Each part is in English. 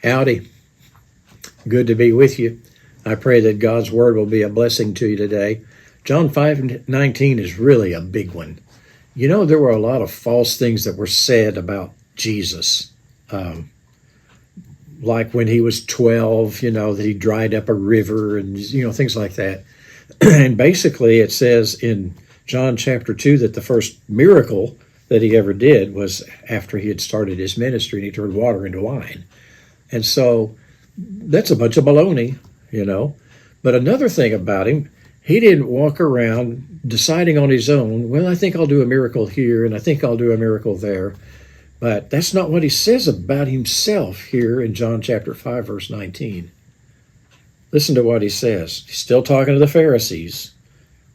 Howdy. Good to be with you. I pray that God's word will be a blessing to you today. John 5:19 is really a big one. You know, there were a lot of false things that were said about Jesus. Like when he was 12, that he dried up a river and, things like that. And basically it says in John chapter 2 that the first miracle that he ever did was after he had started his ministry and he turned water into wine. And so that's a bunch of baloney, But another thing about him, he didn't walk around deciding on his own, well, I think I'll do a miracle here and I think I'll do a miracle there. But that's not what he says about himself here in John chapter 5, verse 19. Listen to what he says. He's still talking to the Pharisees.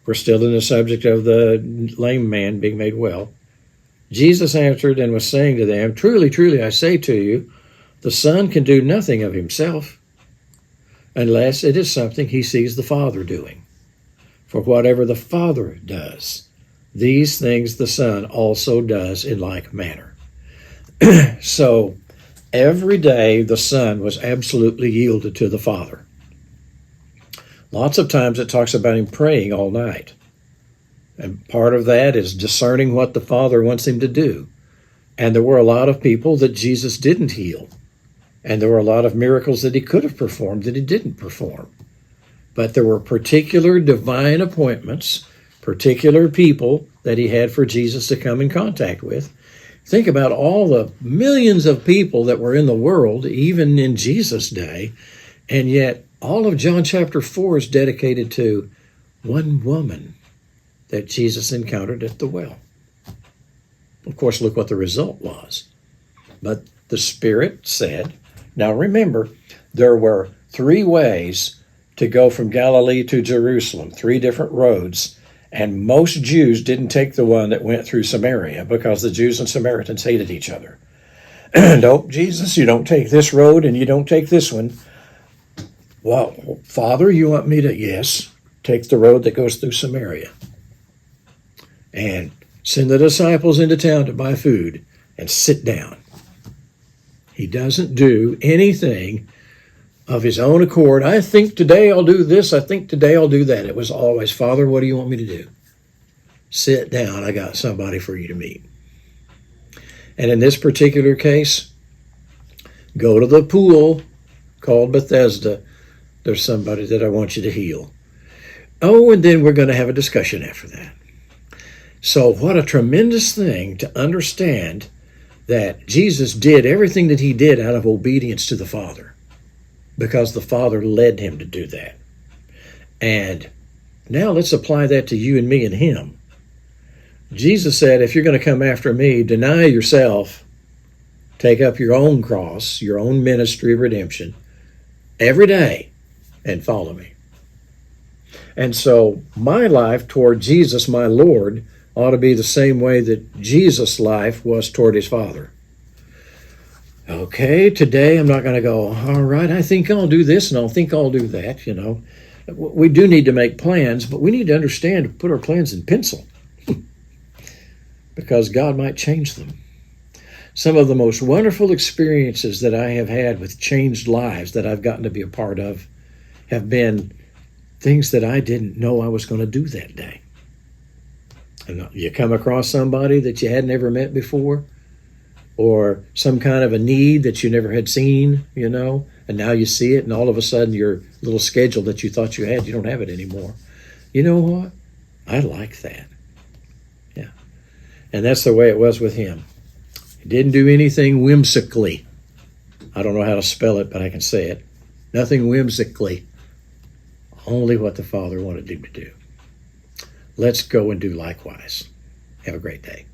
We're still in the subject of the lame man being made well. Jesus answered and was saying to them, truly, truly, I say to you, the Son can do nothing of himself unless it is something he sees the Father doing. For whatever the Father does, these things the Son also does in like manner. So every day the Son was absolutely yielded to the Father. Lots of times it talks about him praying all night. And part of that is discerning what the Father wants him to do. And there were a lot of people that Jesus didn't heal. And there were a lot of miracles that he could have performed that he didn't perform. But there were particular divine appointments, particular people that he had for Jesus to come in contact with. Think about all the millions of people that were in the world, even in Jesus' day, and yet all of John chapter 4 is dedicated to one woman that Jesus encountered at the well. Of course, look what the result was. But the Spirit said, now remember, there were 3 ways to go from Galilee to Jerusalem, 3 different roads. And most Jews didn't take the one that went through Samaria because the Jews and Samaritans hated each other. Nope, Jesus, you don't take this road and you don't take this one. Well, Father, you want me to, yes, take the road that goes through Samaria. And send the disciples into town to buy food and sit down. He doesn't do anything of his own accord. I think today I'll do this. I think today I'll do that. It was always, Father, what do you want me to do? Sit down. I got somebody for you to meet. And in this particular case, go to the pool called Bethesda. There's somebody that I want you to heal. Oh, and then we're going to have a discussion after that. So what a tremendous thing to understand that Jesus did everything that he did out of obedience to the Father, because the Father led him to do that. And now let's apply that to you and me and him. Jesus said, if you're going to come after me, deny yourself, take up your own cross, your own ministry of redemption every day and follow me. And so my life toward Jesus, my Lord, ought to be the same way that Jesus' life was toward his Father. Okay, today I'm not going to go, all right, I think I'll do this and I think I'll do that, We do need to make plans, but we need to understand to put our plans in pencil because God might change them. Some of the most wonderful experiences that I have had with changed lives that I've gotten to be a part of have been things that I didn't know I was going to do that day. And you come across somebody that you had never met before, or some kind of a need that you never had seen, and now you see it, and all of a sudden your little schedule that you thought you had, you don't have it anymore. You know what? I like that. Yeah. And that's the way it was with him. He didn't do anything whimsically. I don't know how to spell it, but I can say it. Nothing whimsically. Only what the Father wanted him to do. Let's go and do likewise. Have a great day.